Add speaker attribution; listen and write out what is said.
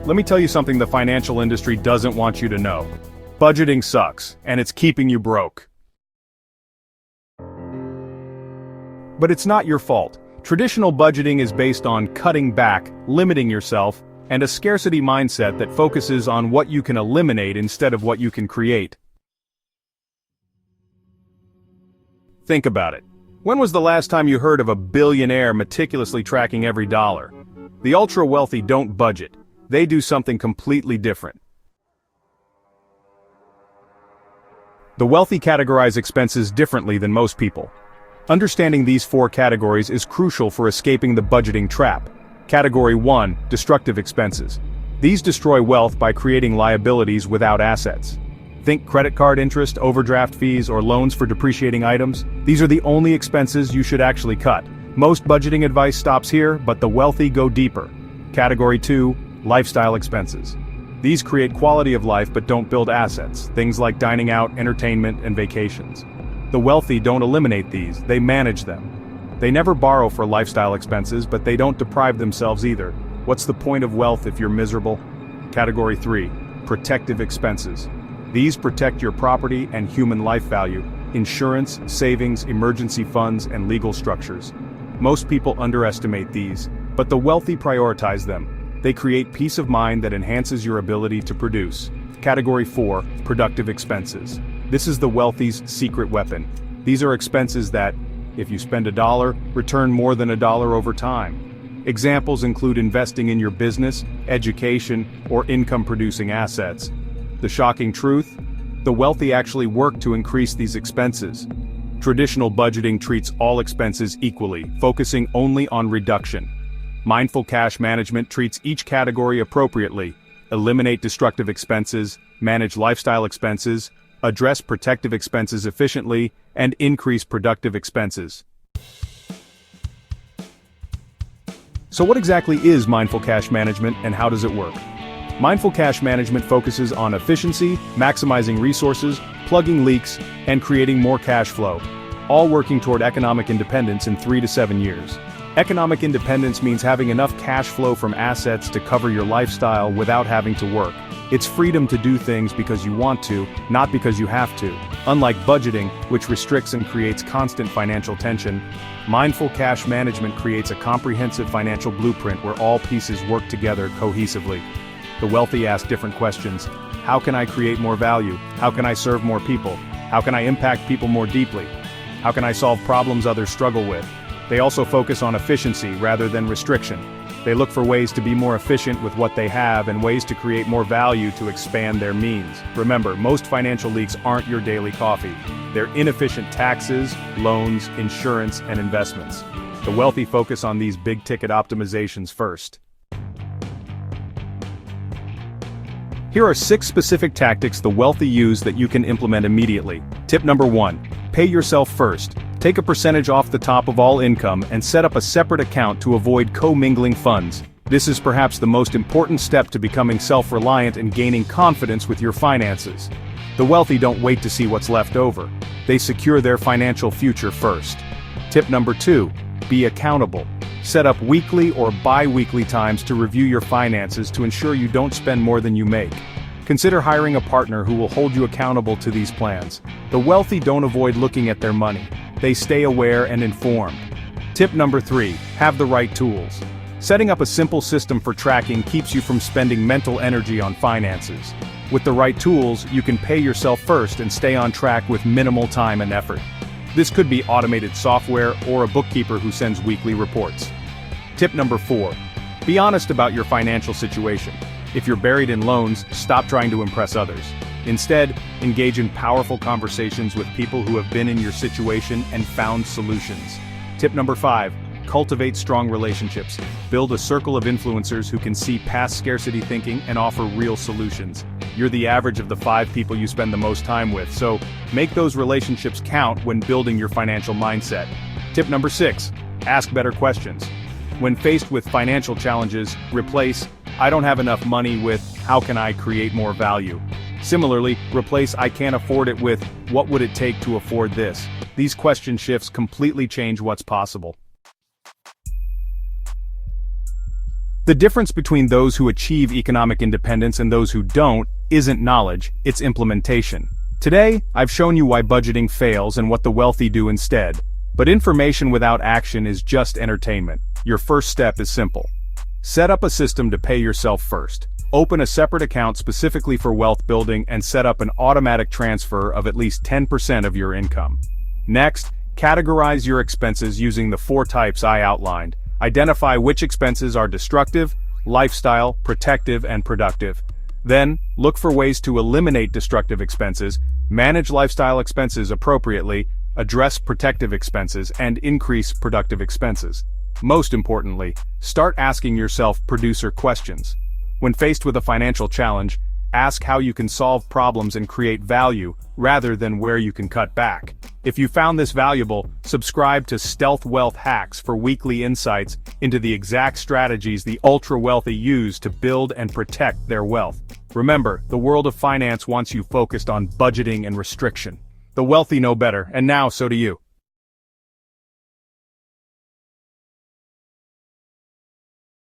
Speaker 1: Let me tell you something the financial industry doesn't want you to know. Budgeting sucks, and it's keeping you broke. But it's not your fault. Traditional budgeting is based on cutting back, limiting yourself, and a scarcity mindset that focuses on what you can eliminate instead of what you can create. Think about it. When was the last time you heard of a billionaire meticulously tracking every dollar? The ultra-wealthy don't budget. They do something completely different. The wealthy categorize expenses differently than most people. Understanding these 4 categories is crucial for escaping the budgeting trap. Category 1, destructive expenses. These destroy wealth by creating liabilities without assets. Think credit card interest, overdraft fees, or loans for depreciating items. These are the only expenses you should actually cut. Most budgeting advice stops here, but the wealthy go deeper. Category 2, lifestyle expenses. These create quality of life but don't build assets, things like dining out, entertainment, and vacations. The wealthy don't eliminate these, they manage them. They never borrow for lifestyle expenses, but they don't deprive themselves either. What's the point of wealth if you're miserable? Category 3, protective expenses. These protect your property and human life value, insurance, savings, emergency funds, and legal structures. Most people underestimate these, but the wealthy prioritize them. They create peace of mind that enhances your ability to produce. Category 4, productive expenses. This is the wealthy's secret weapon. These are expenses that, if you spend $1, return more than $1 over time. Examples include investing in your business, education, or income-producing assets. The shocking truth? The wealthy actually work to increase these expenses. Traditional budgeting treats all expenses equally, focusing only on reduction. Mindful cash management treats each category appropriately. Eliminate destructive expenses, manage lifestyle expenses, address protective expenses efficiently, and increase productive expenses. So what exactly is mindful cash management and how does it work? Mindful cash management focuses on efficiency, maximizing resources, plugging leaks, and creating more cash flow, all working toward economic independence in 3 to 7 years. Economic independence means having enough cash flow from assets to cover your lifestyle without having to work. It's freedom to do things because you want to, not because you have to. Unlike budgeting, which restricts and creates constant financial tension, mindful cash management creates a comprehensive financial blueprint where all pieces work together cohesively. The wealthy ask different questions. How can I create more value? How can I serve more people? How can I impact people more deeply? How can I solve problems others struggle with? They also focus on efficiency rather than restriction. They look for ways to be more efficient with what they have and ways to create more value to expand their means. Remember, most financial leaks aren't your daily coffee. They're inefficient taxes, loans, insurance, and investments. The wealthy focus on these big-ticket optimizations first. Here are 6 specific tactics the wealthy use that you can implement immediately. Tip number 1. Pay yourself first. Take a percentage off the top of all income and set up a separate account to avoid commingling funds. This is perhaps the most important step to becoming self-reliant and gaining confidence with your finances. The wealthy don't wait to see what's left over. They secure their financial future first. Tip number 2. Be accountable. Set up weekly or bi-weekly times to review your finances to ensure you don't spend more than you make. Consider hiring a partner who will hold you accountable to these plans. The wealthy don't avoid looking at their money. They stay aware and informed. Tip number 3. Have the right tools. Setting up a simple system for tracking keeps you from spending mental energy on finances. With the right tools, you can pay yourself first and stay on track with minimal time and effort. This could be automated software or a bookkeeper who sends weekly reports. Tip number 4. Be honest about your financial situation. If you're buried in loans, stop trying to impress others. Instead, engage in powerful conversations with people who have been in your situation and found solutions. Tip number 5. Cultivate strong relationships. Build a circle of influencers who can see past scarcity thinking and offer real solutions. You're the average of the 5 people you spend the most time with, so make those relationships count when building your financial mindset. Tip number 6. Ask better questions. When faced with financial challenges, replace "I don't have enough money" with "How can I create more value?" Similarly, replace "I can't afford it" with "What would it take to afford this?" These question shifts completely change what's possible. The difference between those who achieve economic independence and those who don't isn't knowledge, it's implementation. Today, I've shown you why budgeting fails and what the wealthy do instead. But information without action is just entertainment. Your first step is simple. Set up a system to pay yourself first. Open a separate account specifically for wealth building and set up an automatic transfer of at least 10% of your income. Next, categorize your expenses using the 4 types I outlined. Identify which expenses are destructive, lifestyle, protective, and productive. Then, look for ways to eliminate destructive expenses, manage lifestyle expenses appropriately, address protective expenses, and increase productive expenses. Most importantly, start asking yourself producer questions. When faced with a financial challenge, ask how you can solve problems and create value, rather than where you can cut back. If you found this valuable, subscribe to Stealth Wealth Hacks for weekly insights into the exact strategies the ultra-wealthy use to build and protect their wealth. Remember, the world of finance wants you focused on budgeting and restriction. The wealthy know better, and now so do you.